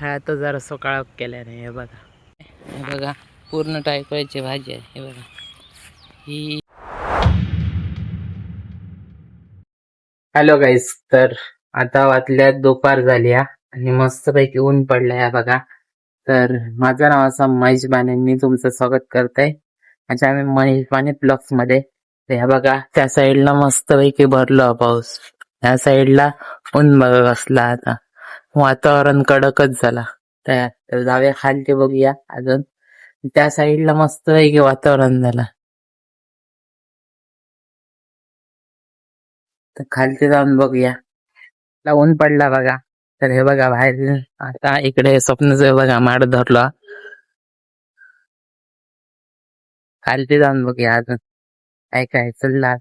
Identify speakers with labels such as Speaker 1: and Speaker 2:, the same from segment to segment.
Speaker 1: हा आता जरा सकाळ केल्याने हे बघा पूर्ण टायकोची भाजी आहे. हे बघा ही. हॅलो गाईस, तर आता वाजल्यात दुपार झाली आणि मस्तपैकी ऊन पडलंय बघा. तर माझं नाव असं महेश बाने, मी तुमचं स्वागत करतोय अच्छा आम्ही महेश बाने ब्लॉग्स मध्ये. तर ह्या बघा त्या साईडला मस्तपैकी भरलं पाऊस, त्या साईडला ऊन बघा कसला आता, वातावरण कडकच झाला. तर जाऊया खालती बघूया अजून. त्या साईडला मस्त पैकी वातावरण झालं, तर खालती जाऊन बघूया. ऊन पडला बघा. तर हे बघा बाहेर आता इकडे स्वप्नच बघा माड धरला. खालती जाऊन बघूया अजून काय काय चलला.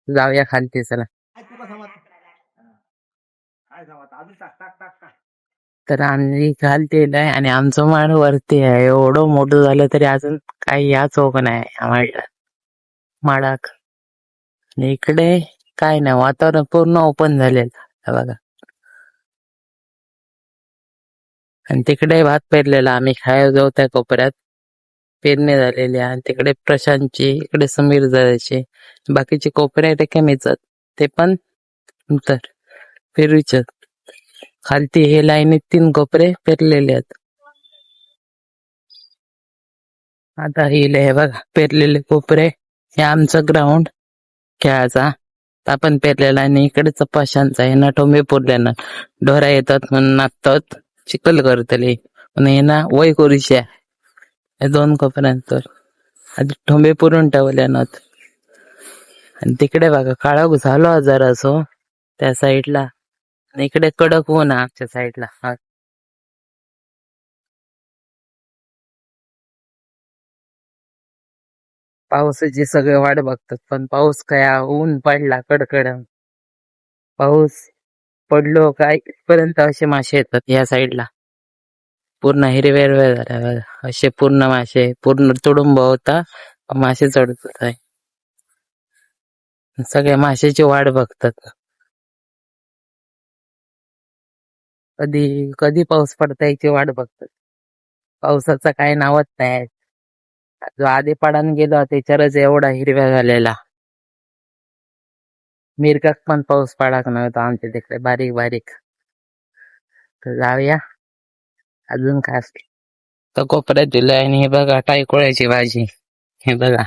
Speaker 1: जाऊया खालती चला. तर आम्ही खालती येलाय आणि आमचं माड वरती आहे. एवढं मोठं झालं तरी अजून काही याच होक नाही आम्हाला माडाक. आणि इकडे काय नाही, वातावरण पूर्ण ओपन झालेलं हे बघा. आणि तिकडे भात पेरलेला आम्ही खायला जाऊ त्या कोपऱ्यात पेरणी झालेली आहे. आणि तिकडे प्रशांतची, इकडे समीर जायचे, बाकीचे कोपरे आहेत कमीच, ते पण तर पेरूचे. खालती हे लाईनीत 3 कोपरे पेरलेले आहेत. आता हे बघा पेरलेले कोपरे, हे आमचं ग्राउंड खेळायचा आपण पेरलेला. आणि इकडे प्रशांतचा आहे ना, टोंबे पुरल्यानं ढोरा येतात म्हणून नाचतात, चिखल करतले पण हे ना वय करूशी आहे 2 कोपऱ्यांतर आधी ठोंबे पुरून ठेवल्यानं. आणि तिकडे बघा काळा झालो जरा असो त्या साईडला, इकडे कडक ऊन आमच्या साईडला. पावसाची सगळे वाट बघतात, पण पाऊस काय, ऊन पडला कडकड. पाऊस पडलो काय पर्यंत असे मासे येतात या साईडला, पूर्ण हिरवे हिरवे झाल्या बघा असे पूर्ण मासे, पूर्ण तुडुंब होता मासे चढत होत आहे. सगळे माशाची वाट बघतात, कधी कधी पाऊस पडता याची वाट बघतात. पावसाचा काही नावच नाही. जो आधी पडान गेलो त्याच्यावरच एवढा हिरव्या झालेला. मिरकात पण पाऊस पडाक नव्हता आमच्या तिकडे, बारीक बारीक. तर जाऊया अजून काय असते तर कोपऱ्यात दिलंय. आणि हे बघा टायकोळ्याची भाजी, हे बघा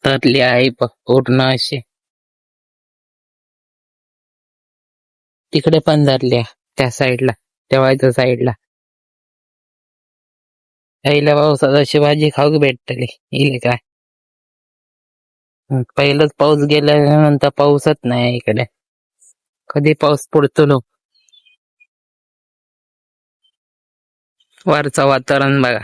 Speaker 1: तरली आहे पूर्ण अशी. तिकडे पण धरल्या त्या साईडला, तेव्हाच्या साईडला. पहिल्या पावसात अशी भाजी खाऊक भेटतली इले काय. पहिलंच पाऊस गेल्यानंतर पाऊसच नाही इकडे, कधी पाऊस पडतो. वरचं वातावरण बघा,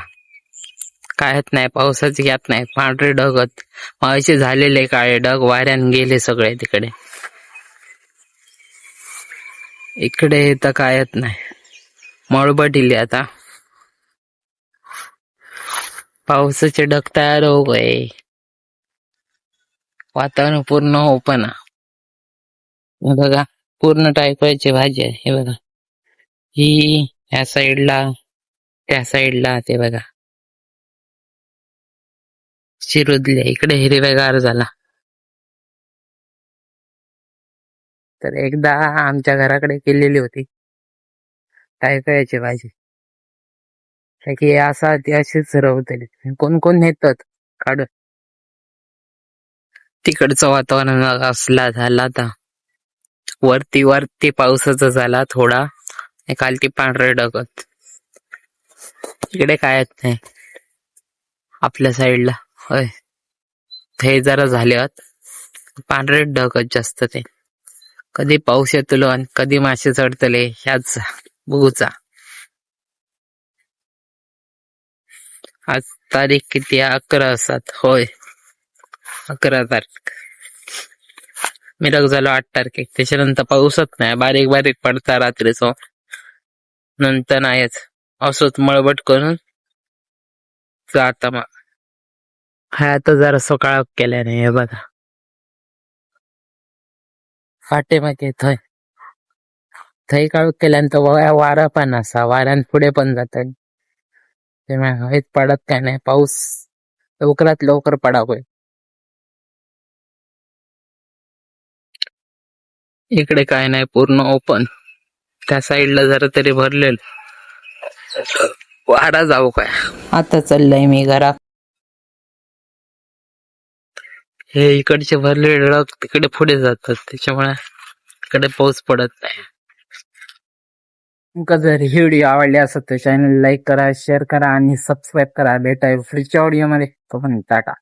Speaker 1: कायच नाही, पावसाच यात नाही. पांढरे ढगत असे झालेले, काळे ढग वाऱ्यान गेले सगळे तिकडे. इकडे तर कायच नाही, मळबटिले आता पावसाचे ढग तयार होऊ गये. वातावरण पूर्ण ओपन आहे बघा. पूर्ण टायकोची भाजी आहे हे बघा. ही ह्या साईडला, त्या साईडला ते बघा शिरुदले, इकडे हिरवेगार झाला. तर एकदा आमच्या घराकडे केलेली होती टायकोची भाजी, की असा ती अशीच रवतली. कोण कोण नेतात काढून. तिकडचं वातावरण असला झाला आता, वरती वरती पावसाचा झाला थोडा, खालती पांढरे ढगत. इकडे कायच नाही आपल्या साईडला. होय, हे जरा झाले पांढरे ढगत जास्त. ते कधी पाऊस येतलो आणि कधी मासे चढतले ह्याच बघूचा. आज तारीख किती, 11 असतात. होय 11 तारीख. मिरग झालो 8 तारखेक. त्याच्यानंतर पाऊसच नाही, बारीक बारीक पडता रात्रीचो, नंतर नाहीच. असोच मळबट करून जाता मग. हा आता जरा सकाळ केल्याने हे बघा फाटे मग येतोय. थंय काळोख केल्यानंतर वारा पण असा वाऱ्यान पुढे पण जात त्यामुळे हवेत पडत काय नाही पाऊस लवकरात लवकर पडावं. इकडे काय नाही पूर्ण ओपन. त्या साईडला जरा तरी भरलेल वाडा जाऊ काय. आता चाललंय मी घरा. हे इकडचे भरलेले ढग तिकडे पुढे जातात त्याच्यामुळे इकडे पाऊस पडत नाही. तुमका जर ही व्हिडिओ आवडली असेल तर चॅनल लाईक करा, शेअर करा आणि सबस्क्राईब करा. भेटाय पुढच्या व्हिडिओ मध्ये. तो पण टाटा.